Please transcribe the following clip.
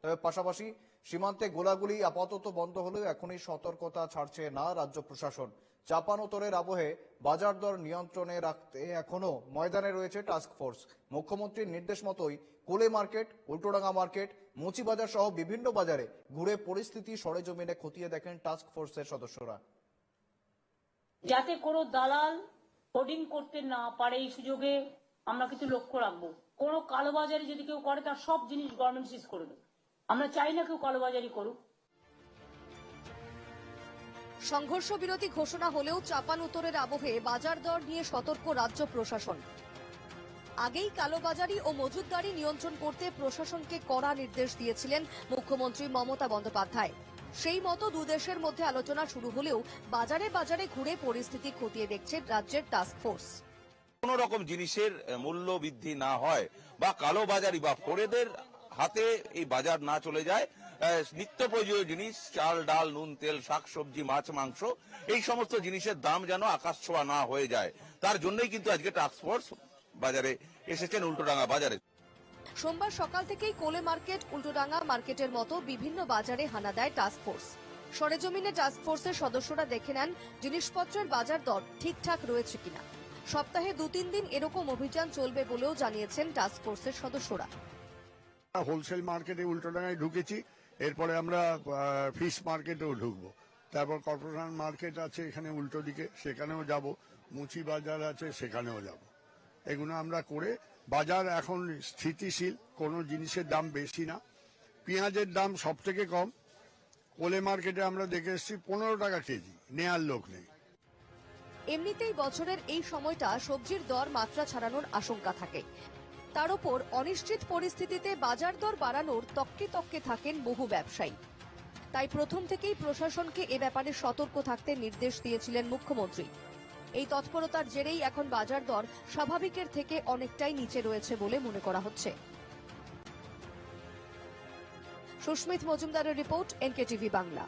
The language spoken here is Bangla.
তবে পাশাপাশি সীমান্তে গোলাগুলি আপাতত বন্ধ হলেও এখনই সতর্কতা ছাড়ছে না রাজ্য প্রশাসন। চাপানোতরের আবহে বাজার দর নিয়ন্ত্রণে রাখতে এখনো ময়দানে রয়েছে টাস্ক ফোর্স। মুখ্যমন্ত্রীর নির্দেশ মতোই কোলে মার্কেট, উল্টোডাঙ্গা মার্কেট, মুচিবাজার সহ বিভিন্ন বাজারে ঘুরে পরিস্থিতি সরেজমিনে খতিয়ে দেখেন টাস্ক ফোর্সের সদস্যরা। যাতে কোনো দালাল হোর্ডিং করতে না পারে এই সুযোগে আমরা কিন্তু লক্ষ্য রাখবো। কোনো কালোবাজারি যদি কেউ করে তার সব জিনিস গভর্নমেন্ট সিজ করে দেবে। আমরা চাই না কেউ কালোবাজারি করুক। সংঘর্ষ বিরতি ঘোষণা হলেও চাপানোতরের আবহে বাজার দর নিয়ে সতর্ক রাজ্য প্রশাসন। আগেই কালোবাজারি ও মজুতদারি নিয়ন্ত্রণ করতে প্রশাসনকে কড়া নির্দেশ দিয়েছিলেন মুখ্যমন্ত্রী মমতা বন্দ্যোপাধ্যায়। সেই মতো দুদেশের মধ্যে আলোচনা শুরু হলেও বাজারে বাজারে ঘুরে পরিস্থিতি খতিয়ে দেখছে রাজ্যের টাস্ক ফোর্স। কোন রকম জিনিসের মূল্য বৃদ্ধি না হয় বা কালোবাজারি বা ফোরেদের হাতে এই বাজার না চলে যায়, নিত্য প্রয়োজনীয় জিনিস চাল ডাল নুন তেল শাকসবজি মাছ মাংস এই সমস্ত জিনিসের দাম যেন আকাশ ছোঁয়া না হয়ে যায়, তার জন্যই কিন্তু আজকে টাস্ক ফোর্স বাজারে এসেছেন উল্টোডাঙ্গা বাজারে। সোমবার সকাল থেকেই কোলে মার্কেট, উল্টোডাঙ্গা মার্কেটের মতো বিভিন্ন বাজারে হানা দেয় টাস্ক ফোর্স। সরেজমিনে টাস্ক ফোর্সের সদস্যরা দেখে নেন জিনিসপত্রের বাজার দর ঠিকঠাক রয়েছে কিনা। সপ্তাহে 2-3 দিন এরকম অভিযান চলবে বলেও জানিয়েছেন টাস্ক ফোর্সের সদস্যরা। হোলসেল মার্কেটে উল্টোডাঙ্গায় ঢুকেছি, এরপরে আমরা ফিশ মার্কেটেও ঢুকবো, তারপর কর্পোরেশন মার্কেট আছে এখানে উল্টো দিকে, সেখানেও যাব, মুচি বাজার আছে সেখানেও যাব। এগুলো আমরা করে বাজার এখন স্থিতিশীল, কোনো জিনিসের দাম বেশি না। পেঁয়াজের দাম সব থেকে কম, কোলে মার্কেটে আমরা দেখে এসেছি 15 টাকা কেজি, নেয়ার লোক নেই। এমনিতেই বছরের এই সময়টা সবজির দর মাত্রা ছাড়ানোর আশঙ্কা থাকে, তার উপর অনিশ্চিত পরিস্থিতিতে বাজার দর বাড়ানোর তককে তককে থাকেন বহু ব্যবসায়ী। তাই প্রথম থেকেই প্রশাসনকে এ ব্যাপারে সতর্ক থাকতে নির্দেশ দিয়েছিলেন মুখ্যমন্ত্রী। এই তৎপরতার জেরেই এখন বাজার দর স্বাভাবিকের থেকে অনেকটাই নিচে রয়েছে বলে মনে করা হচ্ছে। সুস্মিত মজুমদারের রিপোর্ট, এনকেটিভি বাংলা।